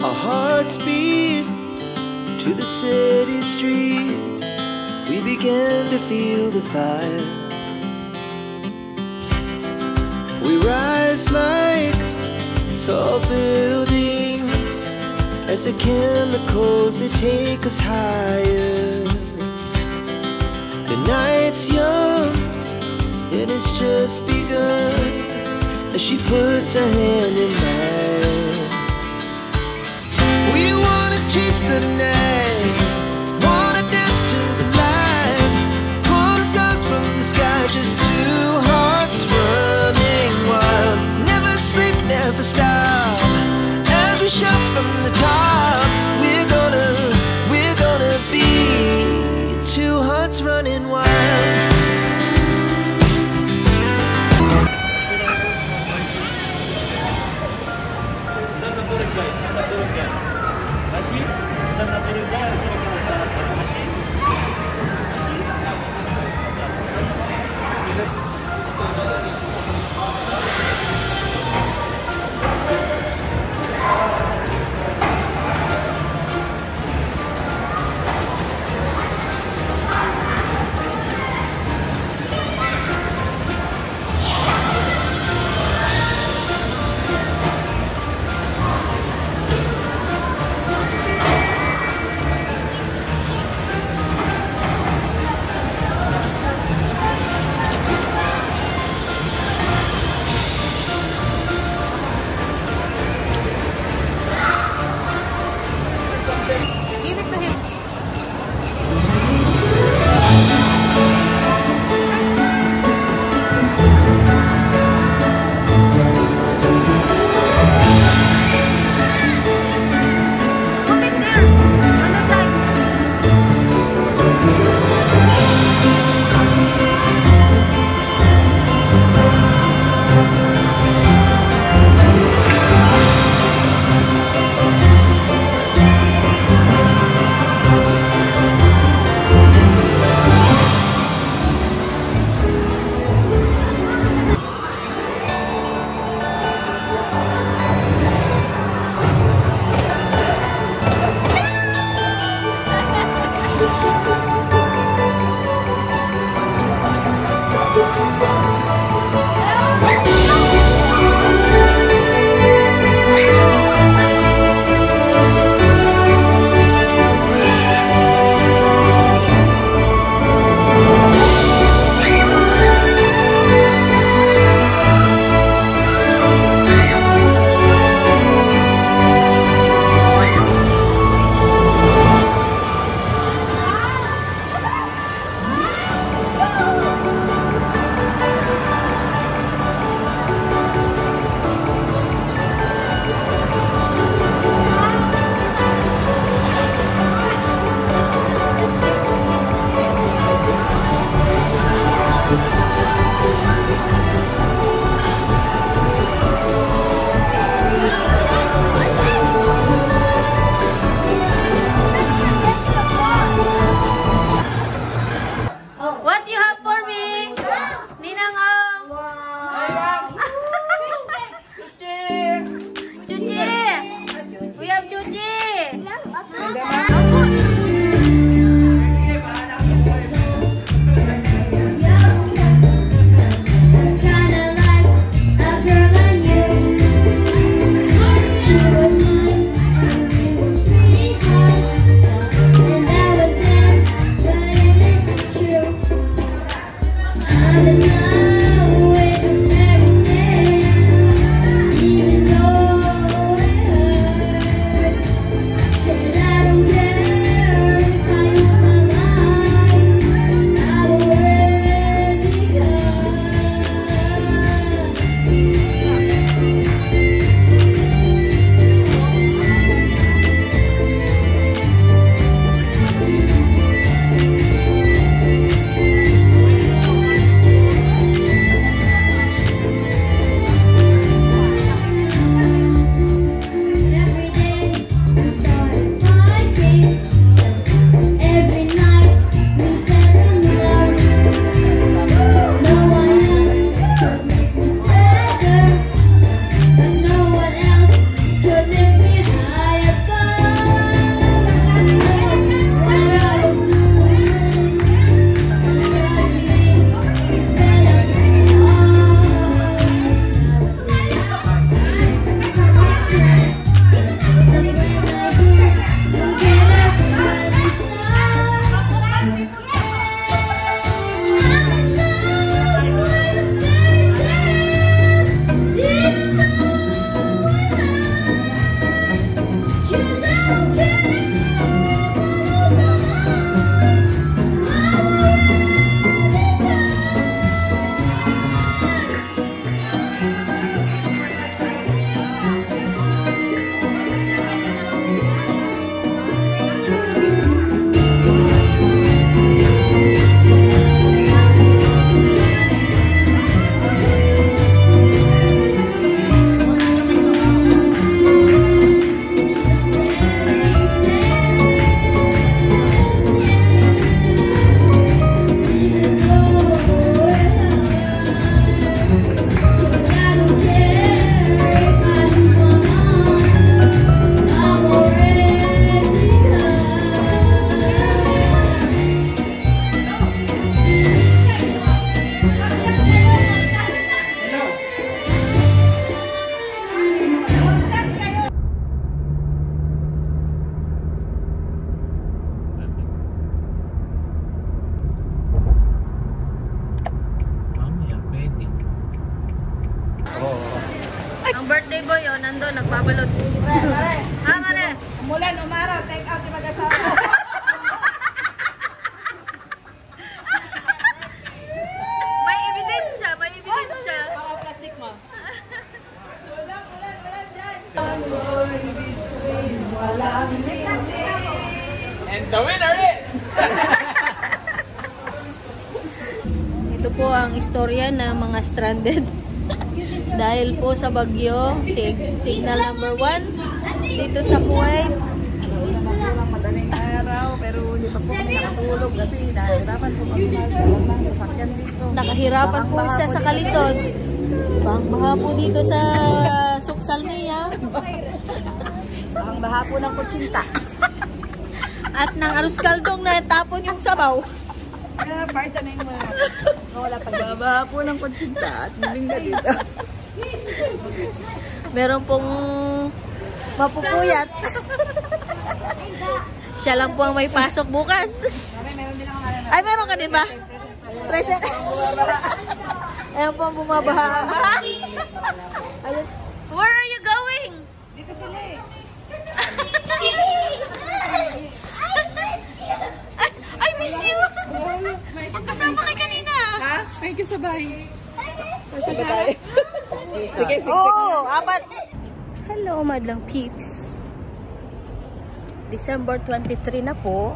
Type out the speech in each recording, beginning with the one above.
Our hearts beat to the city streets. We began to feel the fire. We rise like tall buildings as the chemicals, they take us higher. The night's young and it's just begun as she puts her hand in mine. We wanna chase the night, wanna dance to the light, pull the stars from the sky, just two hearts running wild. Never sleep, never stop, as we shout from the top. We're gonna be two hearts running wild. balot. Ha, mare? Umulan, umaraw, take out yung mag-asawa. May ebidensya, may ebidensya. Oo, plastic mo. And the winner is... Ito po ang istorya ng mga stranded. Dahil po sa bagyo, signal number 1 dito sa Kuwait. Madaling araw, pero hindi pa po kami nakatulog kasi nahihirapan po kami magdalog ng sasakyan dito. Nakahirapan po siya sa kalisod. Baha po dito sa Suksalmiya. Ang baha po ng kutsinta. At ng arroz kaldong na tapon yung sabaw. Kaya part na yung mga wala pa. Baha po ng kutsinta at bibingga dito. Meron pong mapupuyat. Siya lang po ang may pasok bukas. Meron din ako nga. Ay, meron ka din ba? Present. Ayan po ang bumabaha. Ayun. Where are you going? Dito sila eh. I miss you! Magkasama kay kanina. Ha? May kasabay. Sige tayo. Sige, sige. Oh, apat. Hello, madlang peeps. December 23 na po.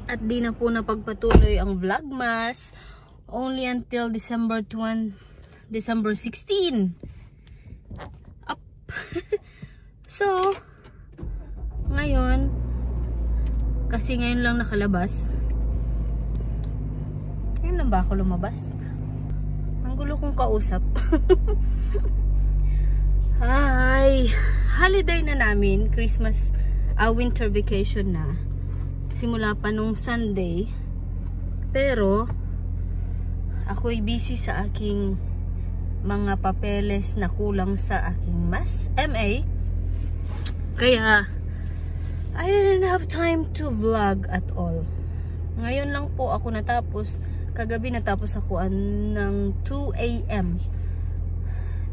At di na po napagpatuloy ang Vlogmas. Only until December 16. Up. So, ngayon, kasi ngayon lang nakalabas. Ngayon lang ba ako lumabas? Ang gulo kong kausap. Hi! Holiday na namin. Christmas, winter vacation na. Simula pa nung Sunday. Pero, ako'y busy sa aking mga papeles na kulang sa aking MA. Kaya, I didn't have time to vlog at all. Ngayon lang po ako natapos. Kagabi natapos ako ng 2 AM.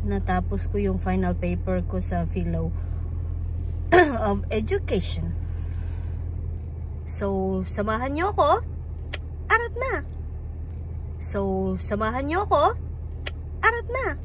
Natapos ko yung final paper ko sa Philo of Education. So, samahan nyo ako. Arat na. So, samahan nyo ako. Arat na.